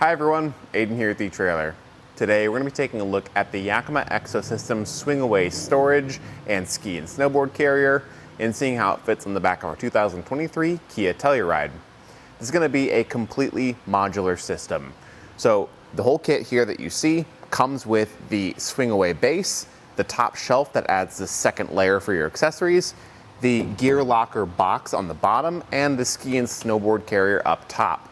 Hi everyone, Aiden here at the etrailer. Today we're going to be taking a look at the Yakima EXO system swing-away storage and ski and snowboard carrier and seeing how it fits on the back of our 2023 Kia Telluride. This is going to be a completely modular system. So the whole kit here that you see comes with the swing-away base, the top shelf that adds the second layer for your accessories, the gear locker box on the bottom, and the ski and snowboard carrier up top.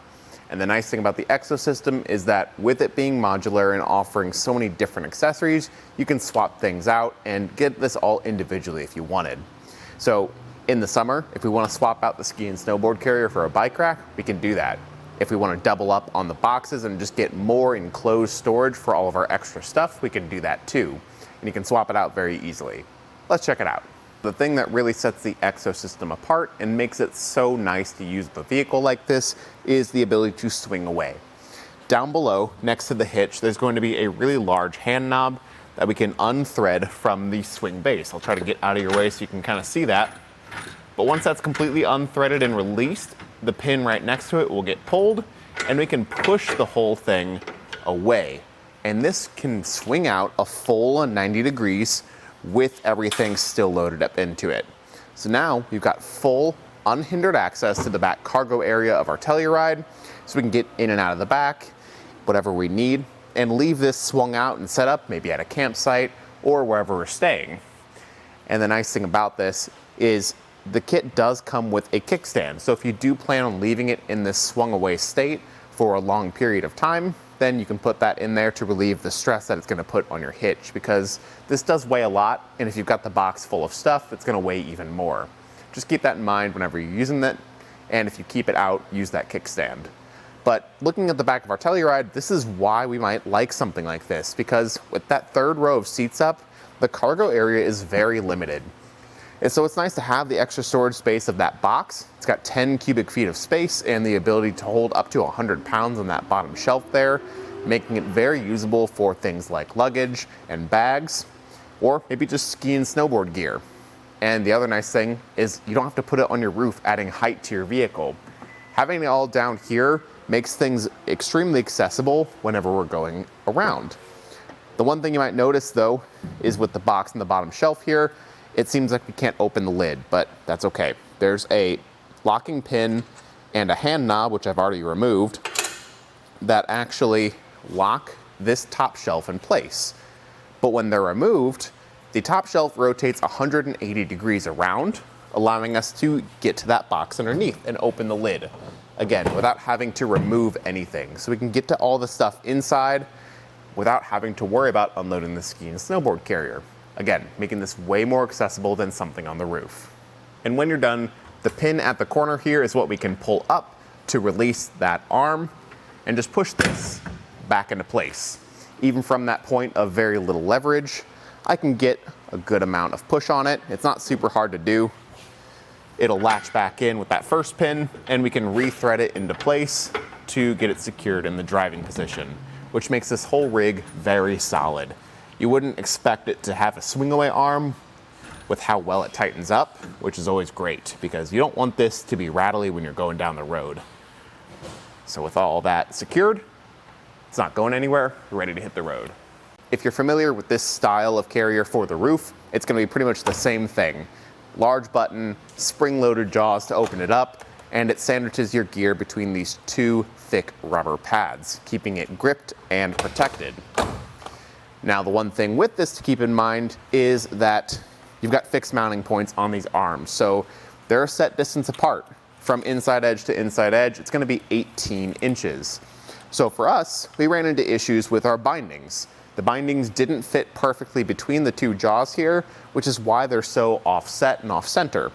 And the nice thing about the EXO system is that with it being modular and offering so many different accessories, you can swap things out and get this all individually if you wanted. So in the summer, if we want to swap out the ski and snowboard carrier for a bike rack, we can do that. If we want to double up on the boxes and just get more enclosed storage for all of our extra stuff, we can do that too. And you can swap it out very easily. Let's check it out. The thing that really sets the EXO system apart and makes it so nice to use the vehicle like this is the ability to swing away. Down below, next to the hitch, there's going to be a really large hand knob that we can unthread from the swing base. I'll try to get out of your way so you can kind of see that. But once that's completely unthreaded and released, the pin right next to it will get pulled and we can push the whole thing away. And this can swing out a full 90 degrees with everything still loaded up into it. So now we've got full unhindered access to the back cargo area of our Telluride, so we can get in and out of the back, whatever we need, and leave this swung out and set up maybe at a campsite or wherever we're staying. And the nice thing about this is the kit does come with a kickstand. So if you do plan on leaving it in this swung away state for a long period of time, then you can put that in there to relieve the stress that it's going to put on your hitch, because this does weigh a lot, and if you've got the box full of stuff, it's going to weigh even more. Just keep that in mind whenever you're using it, and if you keep it out, use that kickstand. But looking at the back of our Telluride, this is why we might like something like this, because with that third row of seats up, the cargo area is very limited. And so it's nice to have the extra storage space of that box. It's got 10 cubic feet of space and the ability to hold up to 100 pounds on that bottom shelf there, making it very usable for things like luggage and bags, or maybe just ski and snowboard gear. And the other nice thing is you don't have to put it on your roof, adding height to your vehicle. Having it all down here makes things extremely accessible whenever we're going around. The one thing you might notice though is with the box on the bottom shelf here, it seems like we can't open the lid, but that's okay. There's a locking pin and a hand knob, which I've already removed, that actually lock this top shelf in place. But when they're removed, the top shelf rotates 180 degrees around, allowing us to get to that box underneath and open the lid. Again, without having to remove anything. So we can get to all the stuff inside without having to worry about unloading the ski and snowboard carrier. Again, making this way more accessible than something on the roof. And when you're done, the pin at the corner here is what we can pull up to release that arm and just push this back into place. Even from that point of very little leverage, I can get a good amount of push on it. It's not super hard to do. It'll latch back in with that first pin and we can re-thread it into place to get it secured in the driving position, which makes this whole rig very solid. You wouldn't expect it to have a swing away arm with how well it tightens up, which is always great because you don't want this to be rattly when you're going down the road. So with all that secured, it's not going anywhere, you're ready to hit the road. If you're familiar with this style of carrier for the roof, it's going to be pretty much the same thing. Large button, spring-loaded jaws to open it up, and it sandwiches your gear between these two thick rubber pads, keeping it gripped and protected. Now, the one thing with this to keep in mind is that you've got fixed mounting points on these arms. So they're a set distance apart. From inside edge to inside edge, it's going to be 18 inches. So for us, we ran into issues with our bindings. The bindings didn't fit perfectly between the two jaws here, which is why they're so offset and off-center.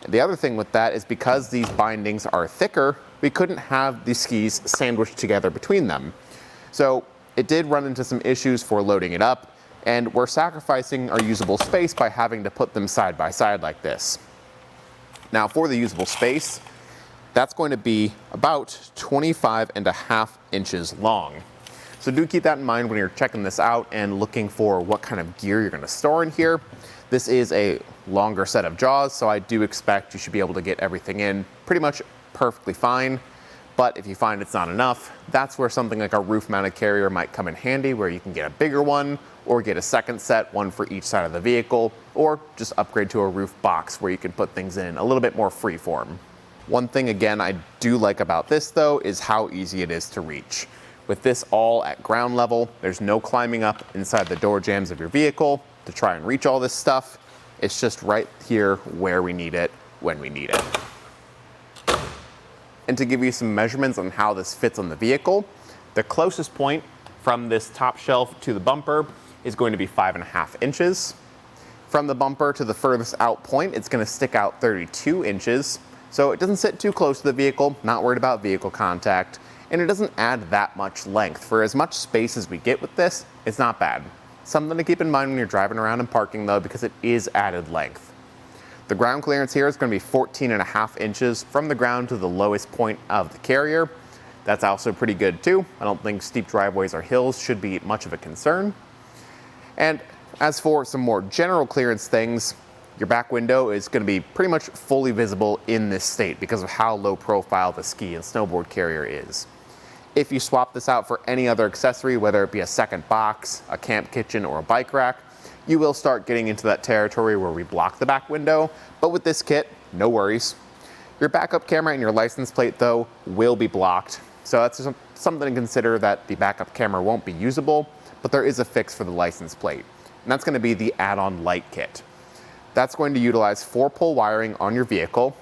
The other thing with that is because these bindings are thicker, we couldn't have the skis sandwiched together between them. So it did run into some issues for loading it up, and we're sacrificing our usable space by having to put them side by side like this. Now for the usable space, that's going to be about 25.5 inches long. So do keep that in mind when you're checking this out and looking for what kind of gear you're going to store in here. This is a longer set of jaws, so I do expect you should be able to get everything in pretty much perfectly fine. But if you find it's not enough, that's where something like a roof-mounted carrier might come in handy, where you can get a bigger one, or get a second set, one for each side of the vehicle, or just upgrade to a roof box where you can put things in a little bit more freeform. One thing, again, I do like about this, though, is how easy it is to reach. With this all at ground level, there's no climbing up inside the door jambs of your vehicle to try and reach all this stuff. It's just right here where we need it, when we need it. And to give you some measurements on how this fits on the vehicle, the closest point from this top shelf to the bumper is going to be 5.5 inches. From the bumper to the furthest out point, it's going to stick out 32 inches. So it doesn't sit too close to the vehicle, not worried about vehicle contact, and it doesn't add that much length. For as much space as we get with this, it's not bad. Something to keep in mind when you're driving around and parking, though, because it is added length. The ground clearance here is going to be 14.5 inches from the ground to the lowest point of the carrier. That's also pretty good too. I don't think steep driveways or hills should be much of a concern. And as for some more general clearance things, your back window is going to be pretty much fully visible in this state because of how low profile the ski and snowboard carrier is. If you swap this out for any other accessory, whether it be a second box, a camp kitchen, or a bike rack, you will start getting into that territory where we block the back window, but with this kit, no worries. Your backup camera and your license plate, though, will be blocked. So that's something to consider, that the backup camera won't be usable, but there is a fix for the license plate. And that's going to be the add-on light kit. That's going to utilize 4-pole wiring on your vehicle.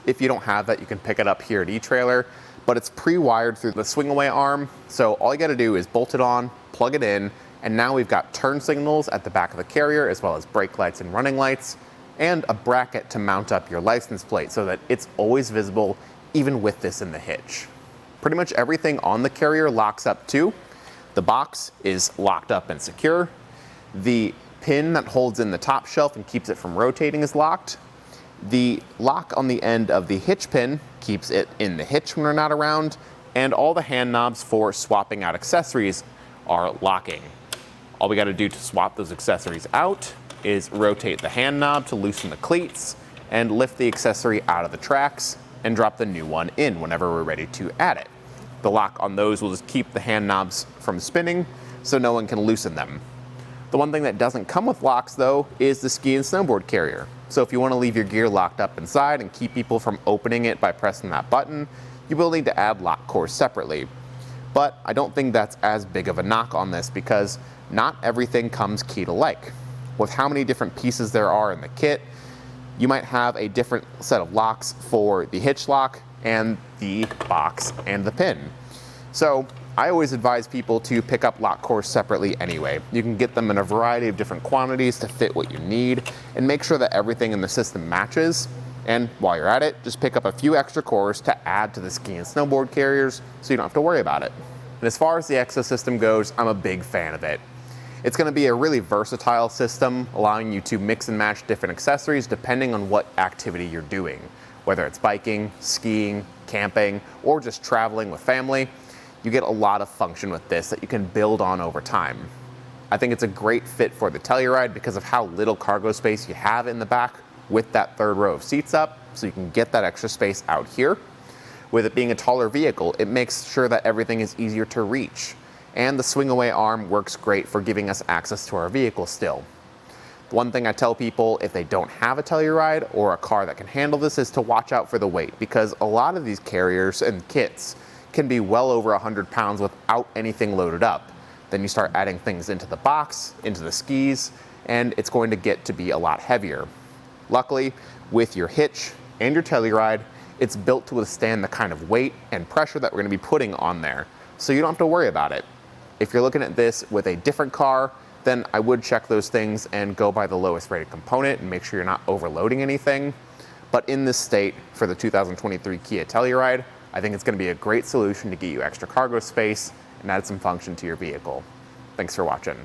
If you don't have that, you can pick it up here at eTrailer, but it's pre-wired through the swing away arm. So all you got to do is bolt it on, plug it in, and now we've got turn signals at the back of the carrier, as well as brake lights and running lights, and a bracket to mount up your license plate so that it's always visible, even with this in the hitch. Pretty much everything on the carrier locks up too. The box is locked up and secure. The pin that holds in the top shelf and keeps it from rotating is locked. The lock on the end of the hitch pin keeps it in the hitch when we're not around, and all the hand knobs for swapping out accessories are locking. All we got to do to swap those accessories out is rotate the hand knob to loosen the cleats and lift the accessory out of the tracks and drop the new one in whenever we're ready to add it. The lock on those will just keep the hand knobs from spinning so no one can loosen them. The one thing that doesn't come with locks, though, is the ski and snowboard carrier. So if you want to leave your gear locked up inside and keep people from opening it by pressing that button, you will need to add lock cores separately. But I don't think that's as big of a knock on this, because not everything comes key-to-like. With how many different pieces there are in the kit, you might have a different set of locks for the hitch lock and the box and the pin. So I always advise people to pick up lock cores separately anyway. You can get them in a variety of different quantities to fit what you need, and make sure that everything in the system matches. And while you're at it, just pick up a few extra cores to add to the ski and snowboard carriers so you don't have to worry about it. And as far as the EXO system goes, I'm a big fan of it. It's going to be a really versatile system, allowing you to mix and match different accessories depending on what activity you're doing. Whether it's biking, skiing, camping, or just traveling with family, you get a lot of function with this that you can build on over time. I think it's a great fit for the Telluride because of how little cargo space you have in the back with that third row of seats up, so you can get that extra space out here. With it being a taller vehicle, it makes sure that everything is easier to reach. And the swing away arm works great for giving us access to our vehicle still. The one thing I tell people if they don't have a Telluride or a car that can handle this is to watch out for the weight, because a lot of these carriers and kits can be well over 100 pounds without anything loaded up. Then you start adding things into the box, into the skis, and it's going to get to be a lot heavier. Luckily, with your hitch and your Telluride, it's built to withstand the kind of weight and pressure that we're going to be putting on there, so you don't have to worry about it. If you're looking at this with a different car, then I would check those things and go by the lowest rated component and make sure you're not overloading anything. But in this state, for the 2023 Kia Telluride, I think it's going to be a great solution to get you extra cargo space and add some function to your vehicle. Thanks for watching.